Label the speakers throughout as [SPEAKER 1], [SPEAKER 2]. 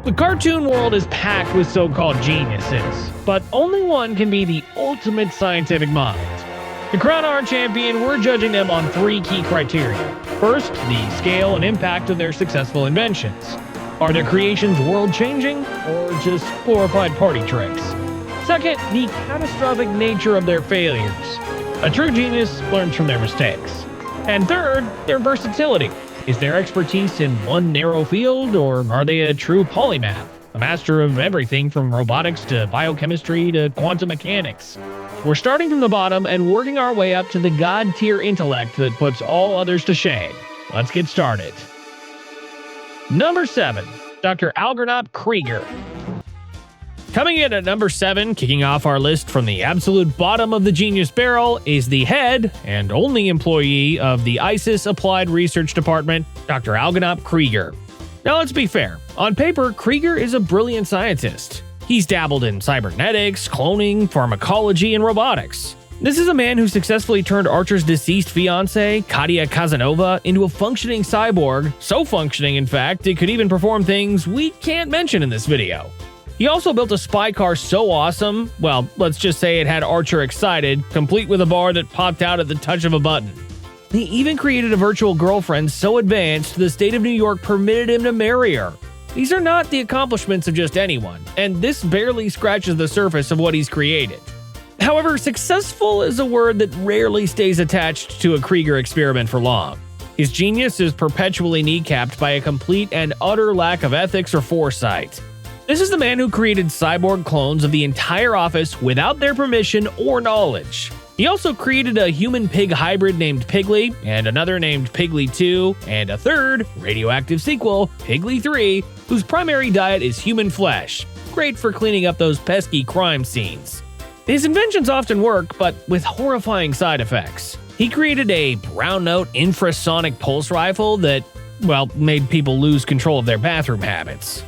[SPEAKER 1] The cartoon world is packed with so-called geniuses, but only one can be the ultimate scientific mind. To crown our champion, we're judging them on 3 key criteria. First, the scale and impact of their successful inventions. Are their creations world-changing, or just glorified party tricks? Second, the catastrophic nature of their failures. A true genius learns from their mistakes. And third, their versatility. Is their expertise in one narrow field, or are they a true polymath, a master of everything from robotics to biochemistry to quantum mechanics? We're starting from the bottom and working our way up to the god-tier intellect that puts all others to shame. Let's get started. Number 7. Dr. Algernop Krieger. Coming in at number 7, kicking off our list from the absolute bottom of the genius barrel, is the head and only employee of the ISIS Applied Research Department, Dr. Algernop Krieger. Now let's be fair. On paper, Krieger is a brilliant scientist. He's dabbled in cybernetics, cloning, pharmacology, and robotics. This is a man who successfully turned Archer's deceased fiancée, Katia Casanova, into a functioning cyborg, so functioning in fact it could even perform things we can't mention in this video. He also built a spy car so awesome, well, let's just say it had Archer excited, complete with a bar that popped out at the touch of a button. He even created a virtual girlfriend so advanced the state of New York permitted him to marry her. These are not the accomplishments of just anyone, and this barely scratches the surface of what he's created. However, successful is a word that rarely stays attached to a Krieger experiment for long. His genius is perpetually kneecapped by a complete and utter lack of ethics or foresight. This is the man who created cyborg clones of the entire office without their permission or knowledge. He also created a human-pig hybrid named Piggly, and another named Piggly 2, and a third, radioactive sequel, Piggly 3, whose primary diet is human flesh. Great for cleaning up those pesky crime scenes. His inventions often work, but with horrifying side effects. He created a brown note infrasonic pulse rifle that, well, made people lose control of their bathroom habits.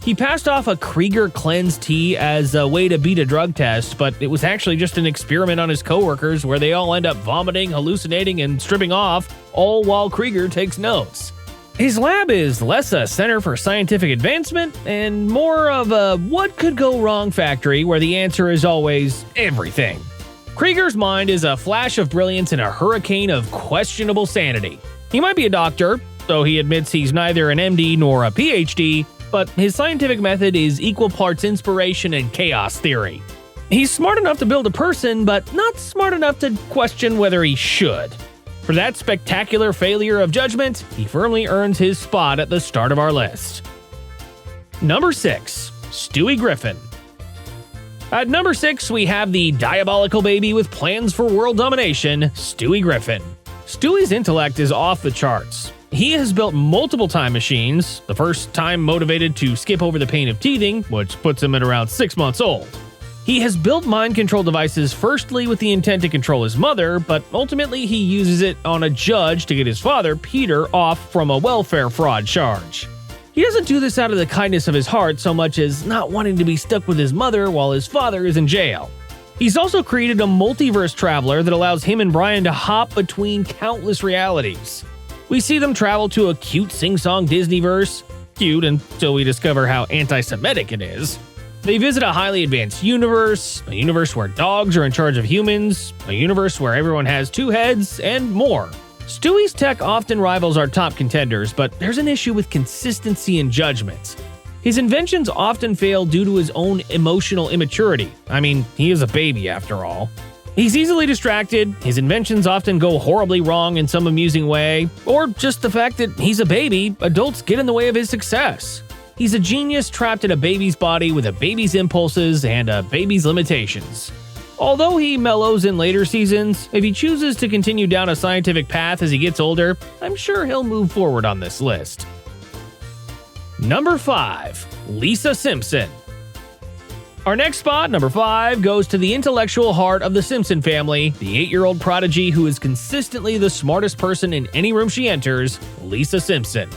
[SPEAKER 1] He passed off a Krieger Cleanse tea as a way to beat a drug test, but it was actually just an experiment on his coworkers where they all end up vomiting, hallucinating, and stripping off, all while Krieger takes notes. His lab is less a center for scientific advancement and more of a what could go wrong factory where the answer is always everything. Krieger's mind is a flash of brilliance in a hurricane of questionable sanity. He might be a doctor, though he admits he's neither an MD nor a PhD, but his scientific method is equal parts inspiration and chaos theory. He's smart enough to build a person, but not smart enough to question whether he should. For that spectacular failure of judgment, he firmly earns his spot at the start of our list. Number 6. Stewie Griffin. At number 6, we have the diabolical baby with plans for world domination, Stewie Griffin. Stewie's intellect is off the charts. He has built multiple time machines, the first time motivated to skip over the pain of teething, which puts him at around 6 months old. He has built mind control devices firstly with the intent to control his mother, but ultimately he uses it on a judge to get his father, Peter, off from a welfare fraud charge. He doesn't do this out of the kindness of his heart so much as not wanting to be stuck with his mother while his father is in jail. He's also created a multiverse traveler that allows him and Brian to hop between countless realities. We see them travel to a cute sing-song Disneyverse, cute until we discover how anti-Semitic it is. They visit a highly advanced universe, a universe where dogs are in charge of humans, a universe where everyone has 2 heads, and more. Stewie's tech often rivals our top contenders, but there's an issue with consistency and judgment. His inventions often fail due to his own emotional immaturity. I mean, he is a baby after all. He's easily distracted, his inventions often go horribly wrong in some amusing way, or just the fact that he's a baby, adults get in the way of his success. He's a genius trapped in a baby's body with a baby's impulses and a baby's limitations. Although he mellows in later seasons, if he chooses to continue down a scientific path as he gets older, I'm sure he'll move forward on this list. Number 5. Lisa Simpson. Our next spot, number 5, goes to the intellectual heart of the Simpson family, the 8-year-old prodigy who is consistently the smartest person in any room she enters, Lisa Simpson.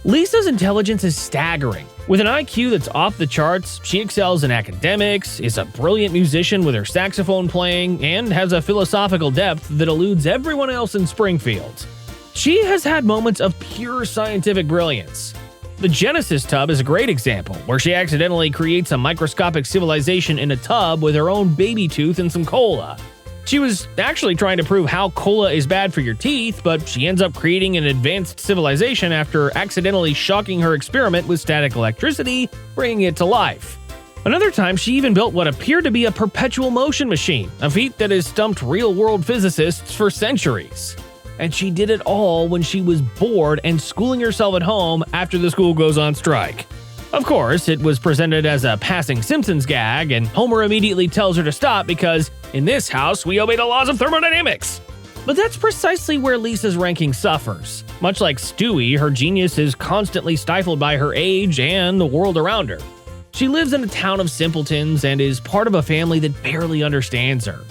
[SPEAKER 1] Lisa's intelligence is staggering. With an IQ that's off the charts, she excels in academics, is a brilliant musician with her saxophone playing, and has a philosophical depth that eludes everyone else in Springfield. She has had moments of pure scientific brilliance. The Genesis tub is a great example, where she accidentally creates a microscopic civilization in a tub with her own baby tooth and some cola. She was actually trying to prove how cola is bad for your teeth, but she ends up creating an advanced civilization after accidentally shocking her experiment with static electricity, bringing it to life. Another time, she even built what appeared to be a perpetual motion machine, a feat that has stumped real-world physicists for centuries. And she did it all when she was bored and schooling herself at home after the school goes on strike. Of course, it was presented as a passing Simpsons gag, and Homer immediately tells her to stop because, in this house, we obey the laws of thermodynamics. But that's precisely where Lisa's ranking suffers. Much like Stewie, her genius is constantly stifled by her age and the world around her. She lives in a town of simpletons and is part of a family that barely understands her.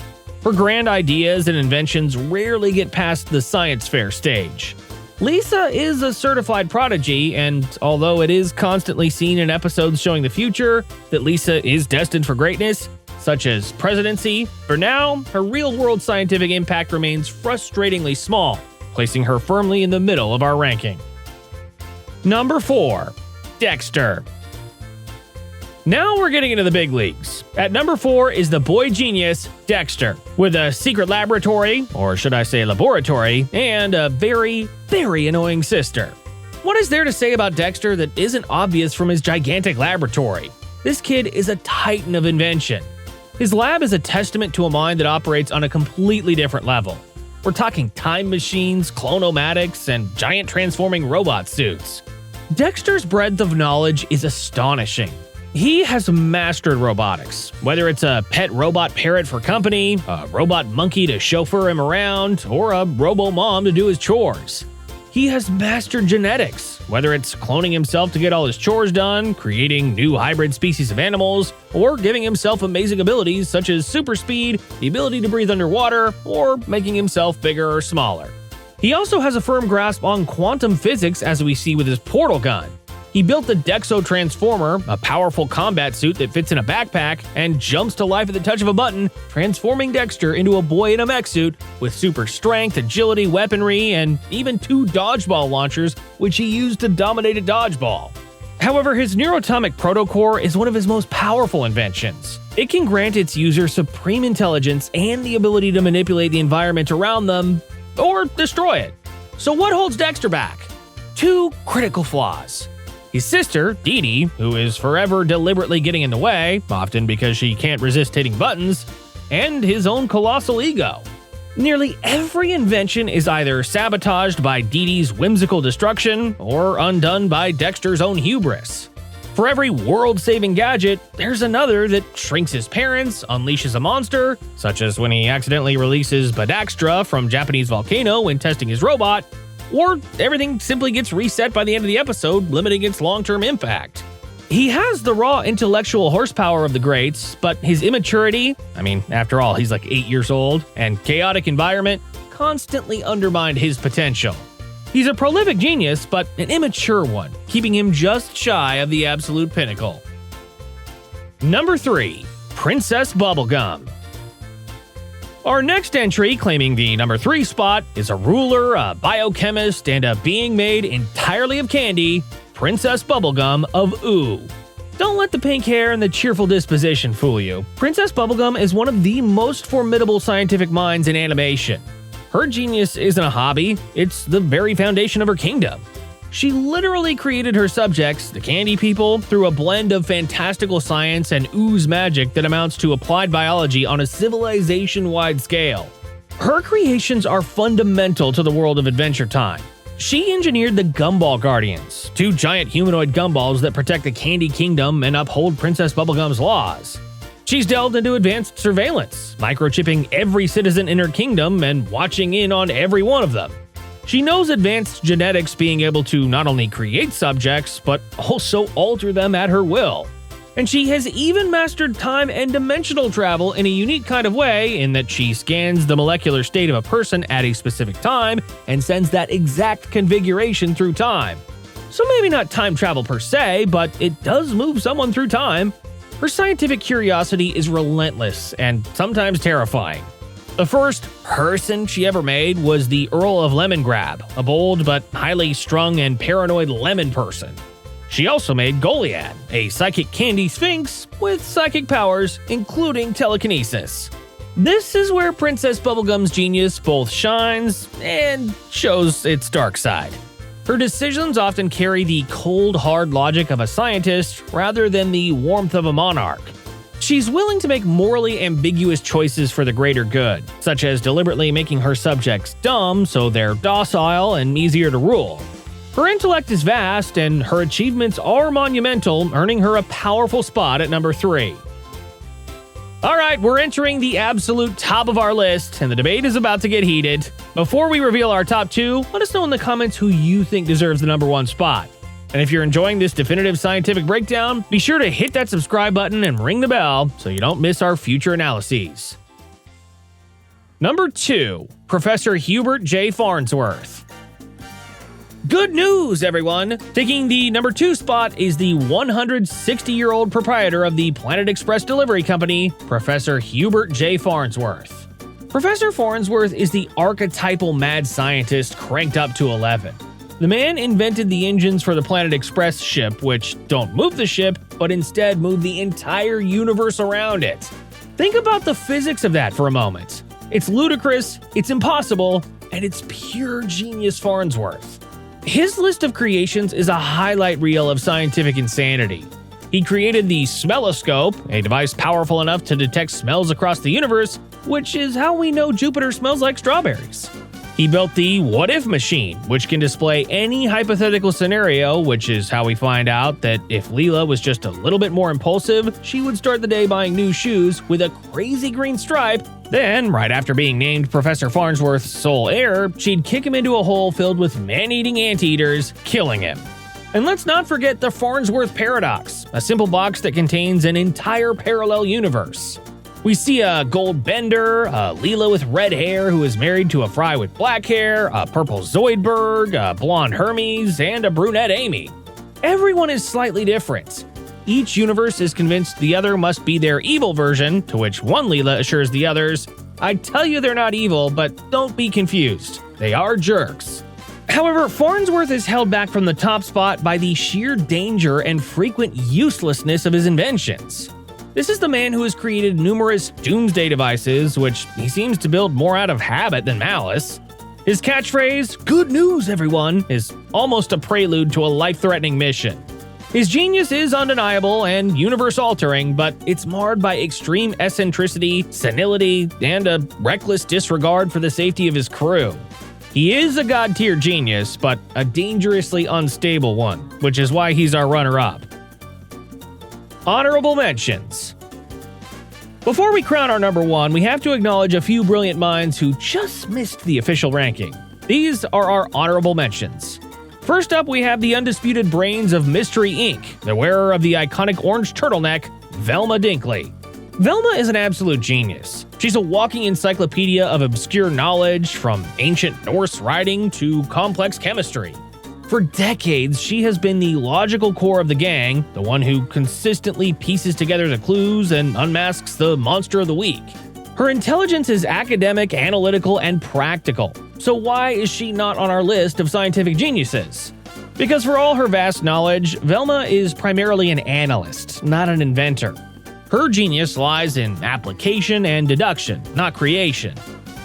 [SPEAKER 1] Her grand ideas and inventions rarely get past the science fair stage. Lisa is a certified prodigy, and although it is constantly seen in episodes showing the future that Lisa is destined for greatness, such as presidency, for now, her real-world scientific impact remains frustratingly small, placing her firmly in the middle of our ranking. Number 4. Dexter. Now we're getting into the big leagues. At number 4 is the boy genius, Dexter, with a secret laboratory, or should I say laboratory, and a very, very annoying sister. What is there to say about Dexter that isn't obvious from his gigantic laboratory? This kid is a titan of invention. His lab is a testament to a mind that operates on a completely different level. We're talking time machines, clone-o-matics, and giant transforming robot suits. Dexter's breadth of knowledge is astonishing. He has mastered robotics, whether it's a pet robot parrot for company, a robot monkey to chauffeur him around, or a robo-mom to do his chores. He has mastered genetics, whether it's cloning himself to get all his chores done, creating new hybrid species of animals, or giving himself amazing abilities such as super speed, the ability to breathe underwater, or making himself bigger or smaller. He also has a firm grasp on quantum physics, as we see with his portal gun. He built the Dexo Transformer, a powerful combat suit that fits in a backpack and jumps to life at the touch of a button, transforming Dexter into a boy in a mech suit with super strength, agility, weaponry, and even 2 dodgeball launchers, which he used to dominate a dodgeball. However, his neuroatomic protocore is one of his most powerful inventions. It can grant its user supreme intelligence and the ability to manipulate the environment around them, or destroy it. So what holds Dexter back? 2 critical flaws. His sister, Dee Dee, who is forever deliberately getting in the way, often because she can't resist hitting buttons, and his own colossal ego. Nearly every invention is either sabotaged by Dee Dee's whimsical destruction or undone by Dexter's own hubris. For every world-saving gadget, there's another that shrinks his parents, unleashes a monster, such as when he accidentally releases Badaxtra from Japanese volcano when testing his robot, or everything simply gets reset by the end of the episode, limiting its long-term impact. He has the raw intellectual horsepower of the greats, but his immaturity, after all, he's like 8 years old, and chaotic environment constantly undermined his potential. He's a prolific genius, but an immature one, keeping him just shy of the absolute pinnacle. Number 3. Princess Bubblegum. Our next entry, claiming the number 3 spot, is a ruler, a biochemist, and a being made entirely of candy, Princess Bubblegum of Ooh. Don't let the pink hair and the cheerful disposition fool you. Princess Bubblegum is one of the most formidable scientific minds in animation. Her genius isn't a hobby, it's the very foundation of her kingdom. She literally created her subjects, the candy people, through a blend of fantastical science and ooze magic that amounts to applied biology on a civilization-wide scale. Her creations are fundamental to the world of Adventure Time. She engineered the Gumball Guardians, 2 giant humanoid gumballs that protect the Candy Kingdom and uphold Princess Bubblegum's laws. She's delved into advanced surveillance, microchipping every citizen in her kingdom and watching in on every one of them. She knows advanced genetics, being able to not only create subjects, but also alter them at her will. And she has even mastered time and dimensional travel in a unique kind of way, in that she scans the molecular state of a person at a specific time and sends that exact configuration through time. So maybe not time travel per se, but it does move someone through time. Her scientific curiosity is relentless and sometimes terrifying. The first person she ever made was the Earl of Lemongrab, a bold but highly strung and paranoid lemon person. She also made Goliad, a psychic candy sphinx with psychic powers, including telekinesis. This is where Princess Bubblegum's genius both shines and shows its dark side. Her decisions often carry the cold, hard logic of a scientist rather than the warmth of a monarch. She's willing to make morally ambiguous choices for the greater good, such as deliberately making her subjects dumb so they're docile and easier to rule. Her intellect is vast, and her achievements are monumental, earning her a powerful spot at number 3. Alright, we're entering the absolute top of our list, and the debate is about to get heated. Before we reveal our top 2, let us know in the comments who you think deserves the number 1 spot. And if you're enjoying this definitive scientific breakdown, be sure to hit that subscribe button and ring the bell so you don't miss our future analyses. Number 2. Professor Hubert J. Farnsworth. Good news, everyone! Taking the number 2 spot is the 160-year-old proprietor of the Planet Express delivery company, Professor Hubert J. Farnsworth. Professor Farnsworth is the archetypal mad scientist cranked up to 11. The man invented the engines for the Planet Express ship, which don't move the ship, but instead move the entire universe around it. Think about the physics of that for a moment. It's ludicrous, it's impossible, and it's pure genius Farnsworth. His list of creations is a highlight reel of scientific insanity. He created the smelloscope, a device powerful enough to detect smells across the universe, which is how we know Jupiter smells like strawberries. He built the what-if machine, which can display any hypothetical scenario, which is how we find out that if Leela was just a little bit more impulsive, she would start the day buying new shoes with a crazy green stripe. Then, right after being named Professor Farnsworth's sole heir, she'd kick him into a hole filled with man-eating anteaters, killing him. And let's not forget the Farnsworth paradox, a simple box that contains an entire parallel universe. We see a gold bender, a Leela with red hair who is married to a Fry with black hair, a purple Zoidberg, a blonde Hermes, and a brunette Amy. Everyone is slightly different. Each universe is convinced the other must be their evil version, to which one Leela assures the others, "I tell you they're not evil, but don't be confused. They are jerks." However, Farnsworth is held back from the top spot by the sheer danger and frequent uselessness of his inventions. This is the man who has created numerous doomsday devices, which he seems to build more out of habit than malice. His catchphrase, "Good news, everyone," is almost a prelude to a life-threatening mission. His genius is undeniable and universe-altering, but it's marred by extreme eccentricity, senility, and a reckless disregard for the safety of his crew. He is a god-tier genius, but a dangerously unstable one, which is why he's our runner-up. Honorable mentions. Before we crown our number 1, we have to acknowledge a few brilliant minds who just missed the official ranking. These are our honorable mentions. First up, we have the undisputed brains of Mystery Inc., the wearer of the iconic orange turtleneck, Velma Dinkley. Velma is an absolute genius. She's a walking encyclopedia of obscure knowledge, from ancient Norse writing to complex chemistry. For decades, she has been the logical core of the gang, the one who consistently pieces together the clues and unmasks the monster of the week. Her intelligence is academic, analytical, and practical. So why is she not on our list of scientific geniuses? Because for all her vast knowledge, Velma is primarily an analyst, not an inventor. Her genius lies in application and deduction, not creation.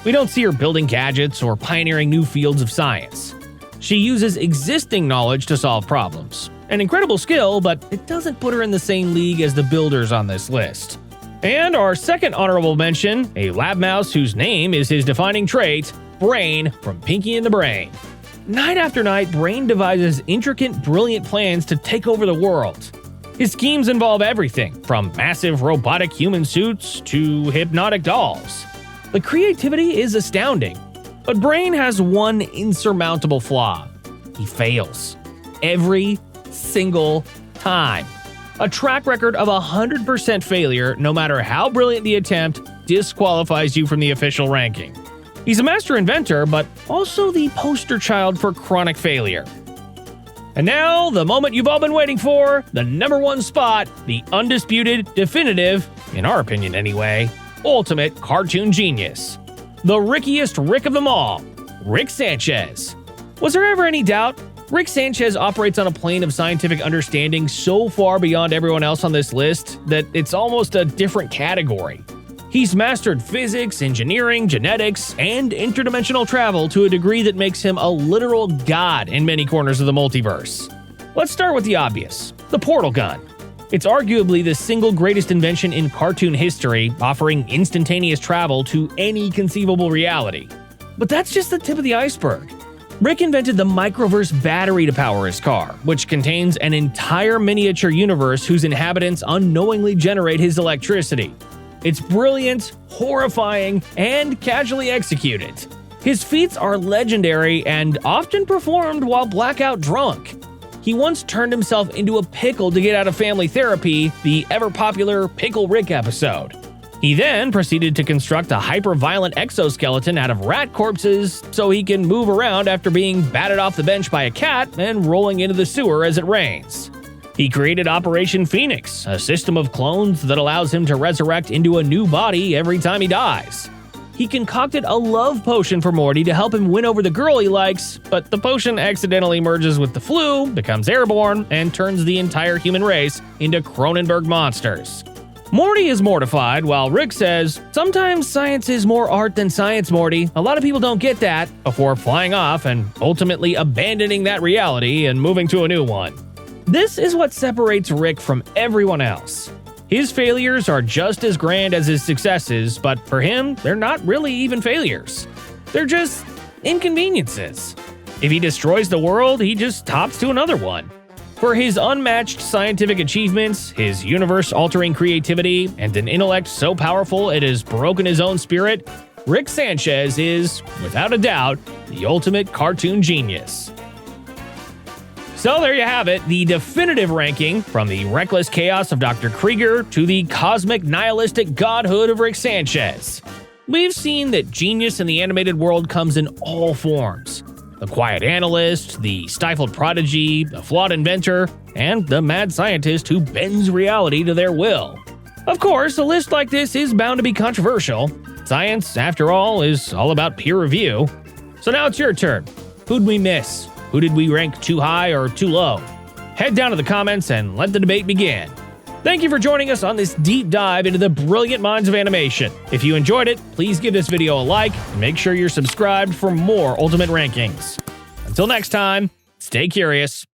[SPEAKER 1] We don't see her building gadgets or pioneering new fields of science. She uses existing knowledge to solve problems. An incredible skill, but it doesn't put her in the same league as the builders on this list. And our second honorable mention, a lab mouse whose name is his defining trait, Brain from Pinky and the Brain. Night after night, Brain devises intricate, brilliant plans to take over the world. His schemes involve everything, from massive robotic human suits to hypnotic dolls. The creativity is astounding. But Brain has one insurmountable flaw. He fails. Every single time. A track record of 100% failure, no matter how brilliant the attempt, disqualifies you from the official ranking. He's a master inventor, but also the poster child for chronic failure. And now, the moment you've all been waiting for, the number 1 spot, the undisputed, definitive, in our opinion anyway, ultimate cartoon genius. The rickiest Rick of them all, Rick Sanchez. Was there ever any doubt? Rick Sanchez operates on a plane of scientific understanding so far beyond everyone else on this list that it's almost a different category. He's mastered physics, engineering, genetics, and interdimensional travel to a degree that makes him a literal god in many corners of the multiverse. Let's start with the obvious, the portal gun. It's arguably the single greatest invention in cartoon history, offering instantaneous travel to any conceivable reality. But that's just the tip of the iceberg. Rick invented the microverse battery to power his car, which contains an entire miniature universe whose inhabitants unknowingly generate his electricity. It's brilliant, horrifying, and casually executed. His feats are legendary and often performed while blackout drunk. He once turned himself into a pickle to get out of family therapy, the ever-popular Pickle Rick episode. He then proceeded to construct a hyper-violent exoskeleton out of rat corpses so he can move around after being batted off the bench by a cat and rolling into the sewer as it rains. He created Operation Phoenix, a system of clones that allows him to resurrect into a new body every time he dies. He concocted a love potion for Morty to help him win over the girl he likes, but the potion accidentally merges with the flu, becomes airborne, and turns the entire human race into Cronenberg monsters. Morty is mortified, while Rick says, "Sometimes science is more art than science, Morty. A lot of people don't get that," before flying off and ultimately abandoning that reality and moving to a new one. This is what separates Rick from everyone else. His failures are just as grand as his successes, but for him, they're not really even failures. They're just inconveniences. If he destroys the world, he just hops to another one. For his unmatched scientific achievements, his universe-altering creativity, and an intellect so powerful it has broken his own spirit, Rick Sanchez is, without a doubt, the ultimate cartoon genius. So there you have it, the definitive ranking from the reckless chaos of Dr. Krieger to the cosmic nihilistic godhood of Rick Sanchez. We've seen that genius in the animated world comes in all forms. The quiet analyst, the stifled prodigy, the flawed inventor, and the mad scientist who bends reality to their will. Of course, a list like this is bound to be controversial. Science, after all, is all about peer review. So now it's your turn. Who'd we miss? Who did we rank too high or too low? Head down to the comments and let the debate begin. Thank you for joining us on this deep dive into the brilliant minds of animation. If you enjoyed it, please give this video a like and make sure you're subscribed for more Ultimate Rankings. Until next time, stay curious.